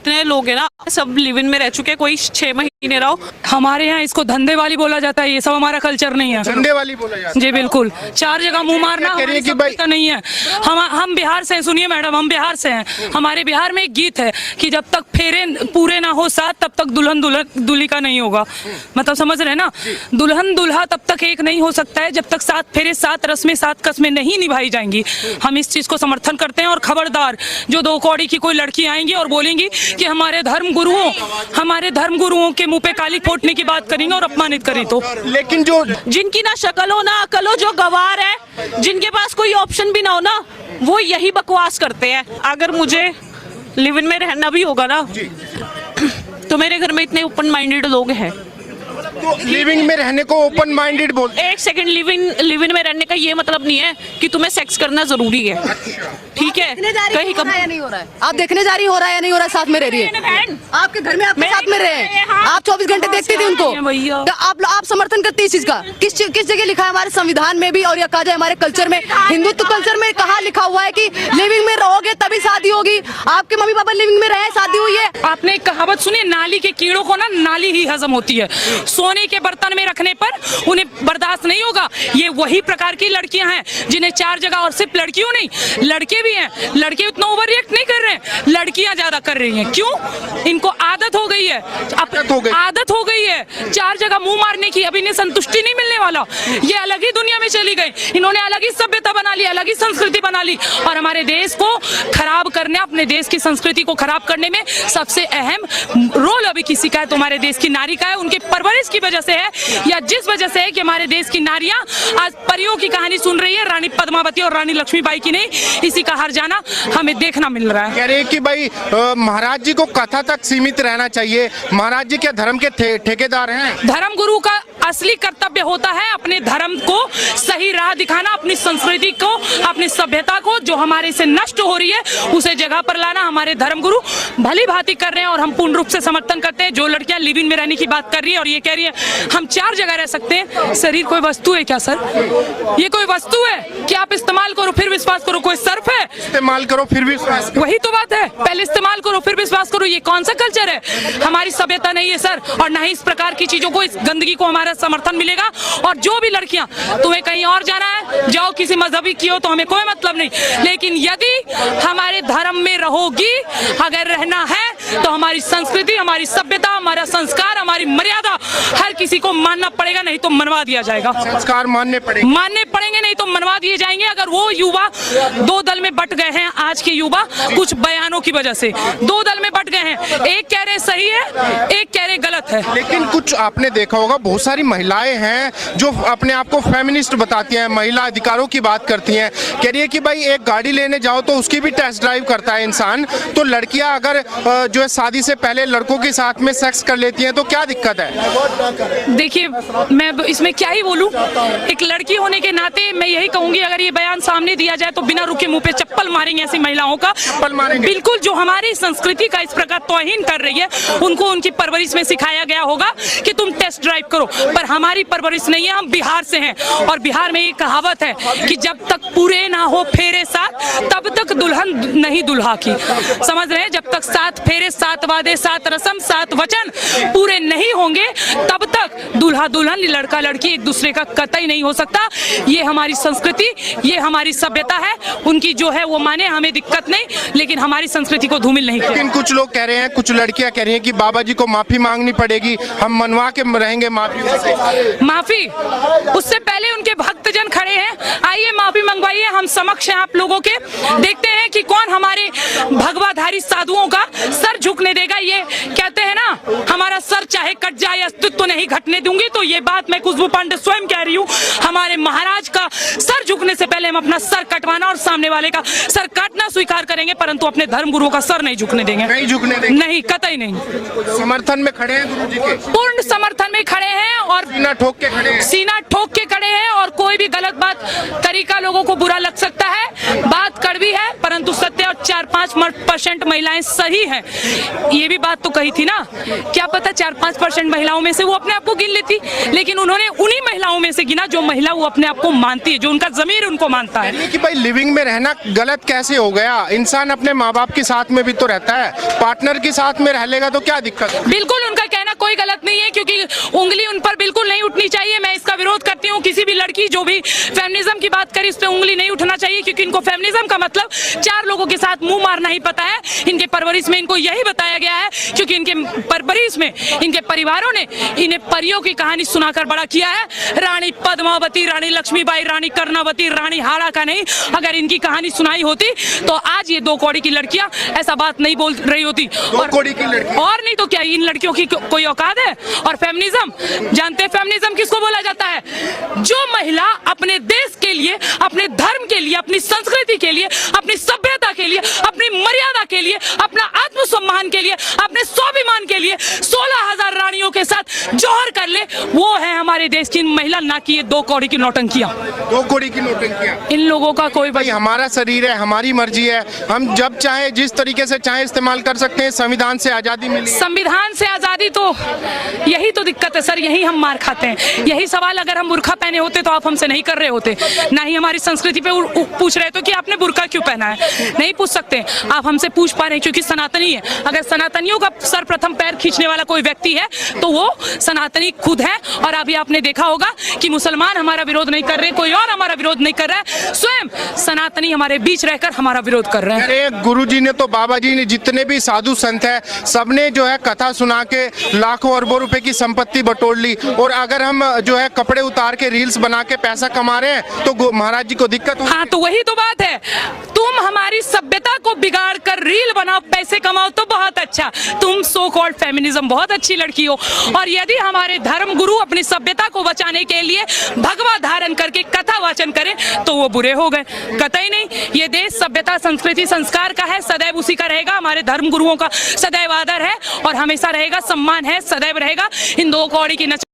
जितने लोग हैं ना सब लिव इन में रह चुके हैं, कोई 6 महीने रहो। हमारे यहाँ इसको धंधे वाली बोला जाता है, ये सब हमारा कल्चर नहीं है। धंधे वाली बोला जाता है। जी बिल्कुल, 4 जगह मुंह मारना कह रही है कि हमारी भाई सभ्यता नहीं है। हम बिहार से हैं, सुनिए मैडम, हम बिहार से हैं। हमारे बिहार में एक गीत है कि जब तक फेरे पूरे ना हो साथ तब तक दुल्हन दूल्हे का नहीं होगा। मतलब समझ रहे हैं ना, दुल्हन दूल्हा तब तक एक नहीं हो सकता है जब तक 7 फेरे 7 रस्में 7 कस्में नहीं निभाई जाएंगी। हम इस चीज को समर्थन करते हैं। और खबरदार जो 2 कौड़ी की कोई लड़की आएंगी और बोलेंगी कि हमारे धर्म गुरुओं के मुंह पे काली फोड़ने की बात करेंगे और अपमानित करें तो। लेकिन जो जिनकी ना शक्ल हो ना अकल हो, जो गवार है, जिनके पास कोई ऑप्शन भी ना हो ना, वो यही बकवास करते हैं। अगर मुझे लिव इन में रहना भी होगा ना तो मेरे घर में इतने ओपन माइंडेड लोग हैं। तो लिविंग में रहने को ओपन माइंडेड बोलते हैं। एक सेकंड, लिव इन में रहने का ये मतलब नहीं है कि तुम्हें सेक्स करना जरूरी है, ठीक है? कहीं कब नहीं हो रहा है, आप देखने जा रही हो रहा है या नहीं हो रहा है, साथ में रह रही है आपके घर में, आपके साथ में रहे, आप 24 घंटे देखती थी उनको। भैया तो आप समर्थन करती इस चीज का? किस जगह लिखा है हमारे संविधान में भी और या कहा जाए हमारे कल्चर में, हिंदुत्व कल्चर में कहाँ लिखा हुआ है कि लिविंग में रहोगे तभी शादी होगी? आपके मम्मी पापा लिविंग में रहे, शादी हुई है। आपने एक कहावत सुनी, नाली के कीड़ों को ना नाली ही हजम होती है। सोने के बर्तन में रखने पर उन्हें बर्दाश्त नहीं होगा। ये वही प्रकार की लड़कियां हैं जिन्हें 4 जगह, और सिर्फ लड़कियों नहीं लड़के भी हैं, लड़के उतना ओवर रिएक्ट नहीं कर रहे हैं, लड़कियां ज्यादा कर रही हैं। क्यों? इनको आदत हो गई है, आदत हो गई है 4 जगह मुंह मारने की। अब इन्हें संतुष्टि नहीं मिलने वाला, ये अलग ही दुनिया में चली गई, इन्होंने अलग ही सभ्यता बना ली, अलग ही संस्कृति बना ली। और हमारे देश को खराब करने, अपने देश की संस्कृति को खराब करने में सबसे अहम रोल अभी किसी का है तो हमारे देश की नारी का है। उनकी परवरिश की वजह से है, या जिस वजह से है कि हमारे देश की नारियां आज परियों की कहानी सुन रही है, रानी पद्मावती और रानी लक्ष्मीबाई की नहीं, इसी का हर जाना हमें देखना मिल रहा है। कह रहे हैं कि भाई महाराज जी को कथा तक सीमित रहना चाहिए। महाराज जी क्या धर्म के ठेकेदार हैं? धर्म गुरु का असली कर्तव्य होता है अपने धर्म को सही राह दिखाना, अपनी संस्कृति को, अपनी सभ्यता को जो हमारे से नष्ट हो रही है उसे जगह पर लाना। हमारे धर्म गुरु भली भांति कर रहे हैं और हम पूर्ण रूप से समर्थन करते हैं। जो लड़कियां लिव इन में रहने की बात कर रही है और ये कह रही है हम 4 जगह रह सकते हैं, शरीर कोई वस्तु है क्या सर? ये कोई वस्तु है कि आप इस्तेमाल करो फिर विश्वास करो? कोई सर्फ है? इस्तेमाल करो फिर विश्वास करो। वही तो बात है, पहले इस्तेमाल करो फिर विश्वास करो। ये कौन सा कल्चर है? हमारी सभ्यता नहीं है सर, और ना ही इस प्रकार की चीजों को, इस गंदगी को हमारा समर्थन मिलेगा। और जो भी लड़कियां, तुम्हें कहीं और जाना है जाओ, किसी मजहबी की हो तो हमें कोई मतलब नहीं, लेकिन यदि हमारे धर्म में रहोगी, अगर रहना है तो हमारी संस्कृति, हमारी सभ्यता, हमारा संस्कार, हमारी मर्यादा हर किसी को मानना पड़ेगा, नहीं तो मनवा दिया जाएगा। संस्कार मानने पड़ेंगे, नहीं तो मनवा दिए जाएंगे। अगर वो युवा 2 दल में बट गए हैं, आज के युवा कुछ बयानों की वजह से 2 दल में बट गए हैं, एक कह रहे सही है, एक कह रहे गलत है। लेकिन कुछ आपने देखा होगा, बहुत सारी महिलाएं हैं जो अपने आप को फेमिनिस्ट बताती हैं, महिला अधिकारों की बात करती हैं। कह रही है कि भाई एक गाड़ी लेने जाओ तो उसकी भी टेस्ट ड्राइव करता है इंसान, तो लड़कियां अगर जो है शादी से पहले लड़कों के साथ में सेक्स कर लेती हैं तो क्या दिक्कत है? देखिए, मैं इसमें क्या ही बोलूं, एक लड़की होने के नाते मैं यही कहूंगी, अगर ये बयान सामने दिया जाए तो बिना रुके मुंह पे चप्पल मारेंगे ऐसी महिलाओं का। चप्पल मारेंगे बिल्कुल, जो हमारी संस्कृति का इस प्रकार तौहीन कर रही है, उनको उनकी परवरिश में सिखाया गया होगा कि तुम टेस्ट ड्राइव करो, पर हमारी परवरिश नहीं है। हम बिहार से हैं और बिहार में एक कहावत है कि जब तक पूरे ना हो फेरे 7 तब तक दुल्हन नहीं दुल्हा की। समझ रहे हैं? जब तक 7 फेरे 7 वादे 7 रस्म 7 वचन पूरे नहीं होंगे तब तक दूल्हा दुल्हन, लड़का लड़की एक दूसरे का कतई नहीं हो सकता। ये हमारी संस्कृति, ये हमारी सभ्यता है। उनकी जो है वो माने, हमें दिक्कत नहीं, लेकिन हमारी संस्कृति को धूमिल नहीं। लेकिन कुछ लोग कह रहे हैं, कुछ लड़कियां कह रही हैं कि बाबा जी को माफी मांगनी पड़ेगी, हम मनवा के रहेंगे माफी। उससे पहले उनके भक्तजन खड़े हैं, आइए माफी मंगवाइए, हम समक्ष हैं आप लोगों के। देखते हैं कि कौन हमारे भगवाधारी साधुओं का सर झुकने देगा। ये कहते हैं ना, हमारा सर चाहे कट जाए अस्तित्व नहीं घटने दूंगी, तो ये बात मैं खुशबू पांडे स्वयं कह रही हूँ। हमारे महाराज का सर झुकने से पहले हम अपना सर कटवाना और सामने वाले का सर काटना स्वीकार करेंगे, परंतु अपने धर्म गुरुओं का सर नहीं झुकने देंगे। नहीं झुकने देंगे? नहीं, कतई नहीं। समर्थन में खड़े हैं गुरु जी के, पूर्ण समर्थन में खड़े हैं और सीना ठोक के खड़े हैं। सीना ठोक के खड़े हैं। और कोई भी गलत बात, तरीका लोगों को बुरा लग सकता है, बात कड़वी है, परंतु सत्य और 4-5% महिलाएं सही हैं। ये भी बात तो कही थी ना क्या पता 4-5% महिलाओं में से वो अपने आप को गिन लेती, लेकिन उन्होंने उन्हीं महिलाओं में से गिना जो महिला वो अपने आप को मानती है, जो उनका जमीर उनको मानता है। ये कि भाई लिविंग में रहना गलत कैसे हो गया? इंसान अपने माँ बाप के साथ में भी तो रहता है, पार्टनर के साथ में रह लेगा तो क्या दिक्कत है? बिल्कुल उनका कहना कोई गलत नहीं है, क्योंकि उंगली उन पर बिल्कुल नहीं उठनी चाहिए। मैं इसका विरोध करती हूँ। किसी भी लड़की जो भी फेमिनिज्म की बात करी, इस पे उंगली नहीं उठना चाहिए, क्योंकि इनको फेमिनिज्म का मतलब 4 लोगों के साथ मुंह मारना ही पता है। इनके परवरिश में इनको यही बताया गया है, क्योंकि इनके परवरिश में इनके परिवारों ने इन्हें परियों की कहानी सुनाकर बड़ा किया है। रानी पद्मावती, रानी लक्ष्मीबाई, रानी कर्णावती, रानी हाड़ा का नहीं। अगर इनकी कहानी सुनाई होती तो आज ये 2 कौड़ी की लड़कियां ऐसा बात नहीं बोल रही होती। 2 कौड़ी की लड़की और नहीं तो क्या इन लड़कियों की कोई औकात है? और फेमिनिज्म जानते हैं फेमिनिज्म किसको बोला जाता है? जो महिला अपने देश के लिए, अपने धर्म के लिए, अपनी संस्कृति के लिए, अपनी सभ्यता के लिए, अपनी मर्यादा के लिए, अपना आत्मसम्मान के लिए, अपने स्वाभिमान के लिए 16,000 रानियों के साथ जौहर कर ले, वो है हमारे देश की महिला, ना कि ये 2 कौड़ी की नौटंकियां। 2 कौड़ी की नौटंकियां। इन लोगों का कोई भाई हमारा शरीर है, हमारी मर्जी है, हम जब चाहे जिस तरीके से चाहे इस्तेमाल कर सकते हैं। संविधान से आजादी मिली है। संविधान से आजादी, तो यही तो दिक्कत है सर, यही हम मार खाते हैं। यही सवाल अगर हम बुर्का पहने होते तो आप हमसे नहीं कर रहे होते, ना ही हमारी संस्कृति पे पूछ रहे तो कि आपने बुर्का क्यों पहना है, नहीं पूछ सकते। आप हमसे पूछ पा रहे हैं क्योंकि सनातनी है। अगर सनातनियों का सर्वप्रथम पैर खींचने वाला कोई व्यक्ति है तो वो सनातनी खुद है। और अभी आपने देखा होगा कि मुसलमान हमारा विरोध नहीं कर रहे, कोई और हमारा विरोध नहीं कर रहा है, स्वयं सनातनी हमारे बीच रहकर हमारा विरोध कर रहे हैं। अरे गुरुजी ने तो, बाबा जी ने, जितने भी साधु संत है, सबने जो है कथा सुना के लाखों अरबों रुपए की संपत्ति बटोर ली। और अगर हम जो है कपड़े उतार के रील्स बना के पैसा कमा रहे हैं तो महाराज जी को दिक्कत होगी। हाँ, तो वही तो बात है। तुम हमारी सभ्यता को बिगाड़ कर रील बनाओ, पैसे कमाओ तो बहुत अच्छा, तुम सो कॉल्ड फेमिनिज्म बहुत अच्छी लड़की हो। और यदि हमारे धर्म गुरु अपनी सभ्यता को बचाने के लिए भगवा धारण करके कथा वाचन करें तो वो बुरे हो गए, कतई नहीं। ये देश सभ्यता, संस्कृति, संस्कार का है, सदैव उसी का रहेगा। हमारे धर्म गुरुओं का सदैव आदर है और हमेशा रहेगा, सम्मान है, सदैव रहेगा। इन 2 कौड़ी की